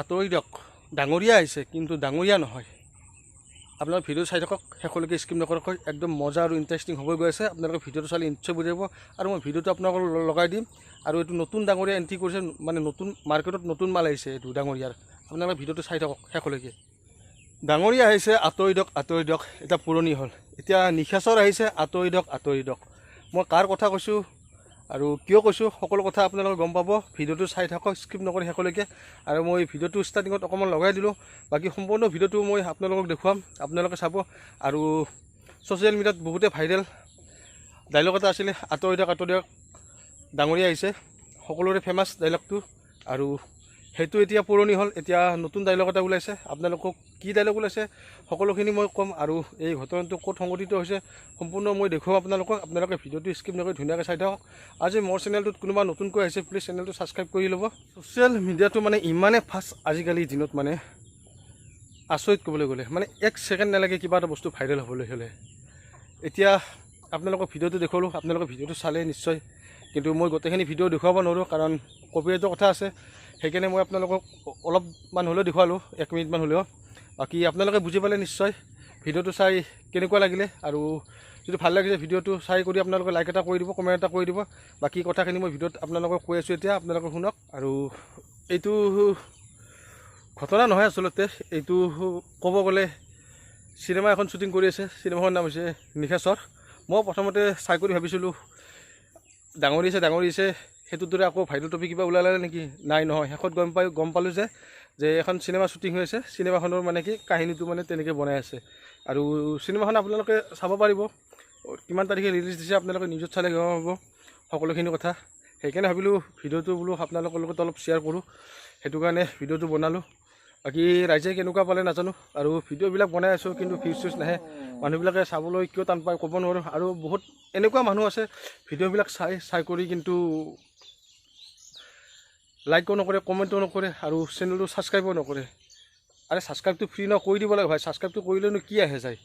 আঁতৰি দিয়ক, ডাঙৰীয়া আহিছে কিন্তু ডাঙৰীয়া নহয়। আপোনালোকে ভিডিঅ' চাই থাকক, শেষলৈকে স্কিপ নকৰাকৈ। একদম মজা আৰু ইণ্টাৰেষ্টিং হৈ গৈ আছে। আপোনালোকে ভিডিঅ'টো চালে নিশ্চয় বুজি পাব। আৰু মই ভিডিঅ'টো আপোনালোকক লগাই দিম। আৰু এইটো নতুন ডাঙৰীয়া এণ্ট্ৰি কৰিছে, মানে নতুন মাৰ্কেটত নতুন মাল আহিছে এইটো ডাঙৰীয়াৰ। আপোনালোকে ভিডিঅ'টো চাই থাকক শেষলৈকে। ডাঙৰীয়া আহিছে, আঁতৰি দিয়ক, আঁতৰি দিয়ক। এতিয়া পুৰণি হ'ল, এতিয়া নিশাচৰ আহিছে, আঁতৰি দিয়ক, আঁতৰি দিয়ক। মই কাৰ কথা কৈছোঁ আৰু কিয় কৈছোঁ সকলো কথা আপোনালোকে গম পাব। ভিডিঅ'টো চাই থাকক, স্কিপ নকৰি শেষলৈকে। আৰু মই ভিডিঅ'টো ষ্টাৰ্টিঙত অকণমান লগাই দিলোঁ, বাকী সম্পূৰ্ণ ভিডিঅ'টো মই আপোনালোকক দেখুৱাম, আপোনালোকে চাব। আৰু ছ'চিয়েল মিডিয়াত বহুতে ভাইৰেল ডাইলগ এটা আছিলে, আঁতৰি দিয়ক, আঁতৰি দিয়ক, ডাঙৰীয়া আহিছে। সকলোৰে ফেমাছ ডাইলগটো। আৰু সেইটো এতিয়া পুৰণি হ'ল, এতিয়া নতুন ডাইলগ এটা ওলাইছে। আপোনালোকক কি ডাইলগ ওলাইছে সকলোখিনি মই ক'ম। আৰু এই ঘটনাটো ক'ত সংঘটিত হৈছে সম্পূৰ্ণ মই দেখুৱাম আপোনালোকক। আপোনালোকে ভিডিঅ'টো স্কিপ নকৰি ধুনীয়াকৈ চাই থাকক। আজি মোৰ চেনেলটোত কোনোবা নতুনকৈ আহিছে, প্লিজ চেনেলটো ছাবস্ক্ৰাইব কৰি ল'ব। ছ'চিয়েল মিডিয়াটো মানে ইমানেই ফাষ্ট আজিকালি দিনত, মানে আচৰিত ক'বলৈ গ'লে, মানে এক ছেকেণ্ড নালাগে কিবা এটা বস্তু ভাইৰেল হ'বলৈ হ'লে। এতিয়া আপোনালোকক ভিডিঅ'টো দেখুৱালোঁ, আপোনালোকে ভিডিঅ'টো চালে নিশ্চয়, কিন্তু মই গোটেইখিনি ভিডিঅ' দেখুৱাব নোৱাৰোঁ কাৰণ কপিৰাইটৰ কথা আছে। সেইকাৰণে মই আপোনালোকক অলপমান হ'লেও দেখুৱালোঁ, 1 মিনিটমান হ'লেও। বাকী আপোনালোকে বুজি পালে নিশ্চয়। ভিডিঅ'টো চাই কেনেকুৱা লাগিলে, আৰু যদি ভাল লাগিছে ভিডিঅ'টো চাই কৰি আপোনালোকে লাইক এটা কৰি দিব, কমেণ্ট এটা কৰি দিব। বাকী কথাখিনি মই ভিডিঅ'ত আপোনালোকক কৈ আছোঁ, এতিয়া আপোনালোকে শুনক। আৰু এইটো ঘটনা নহয় আচলতে, এইটো ক'ব গ'লে চিনেমা এখন শ্বুটিং কৰি আছে। চিনেমাখনৰ নাম হৈছে নিশাচৰ। মই প্ৰথমতে চাই কৰি ভাবিছিলোঁ ডাঙৰিছে সেইটোৰ দৰে আকৌ ভাইৰেল টপিক কিবা ওলালে নেকি। নাই, নহয়। শেষত গম পালোঁ যে এখন চিনেমা শ্বুটিং হৈ আছে। চিনেমাখনৰ মানে কি কাহিনীটো মানে তেনেকৈ বনাই আছে। আৰু চিনেমাখন আপোনালোকে চাব পাৰিব, কিমান তাৰিখে ৰিলিজ দিছে আপোনালোকে নিউজত চালে গম পাব সকলোখিনি কথা। সেইকাৰণে ভাবিলোঁ ভিডিঅ'টো বোলো আপোনালোকৰ লগত অলপ শ্বেয়াৰ কৰোঁ, সেইটো কাৰণে ভিডিঅ'টো বনালোঁ। বাকী ৰাইজে কেনেকুৱা পালে নাজানো। আৰু ভিডিঅ'বিলাক বনাই আছোঁ কিন্তু ভিউজ নাহে, মানুহবিলাকে চাবলৈ কিয় টান পায় ক'ব নোৱাৰোঁ। আৰু বহুত এনেকুৱা মানুহ আছে ভিডিঅ'বিলাক চাই কৰি কিন্তু লাইকো নকৰে, কমেণ্টো নকৰে, আৰু চেনেলটো ছাবস্ক্ৰাইবো নকৰে। আৰে ছাবস্ক্ৰাইবটো ফ্ৰী ন, কৰি দিব লাগে ভাই। ছাবস্ক্ৰাইবটো কৰিলেনো কি আহে যায়।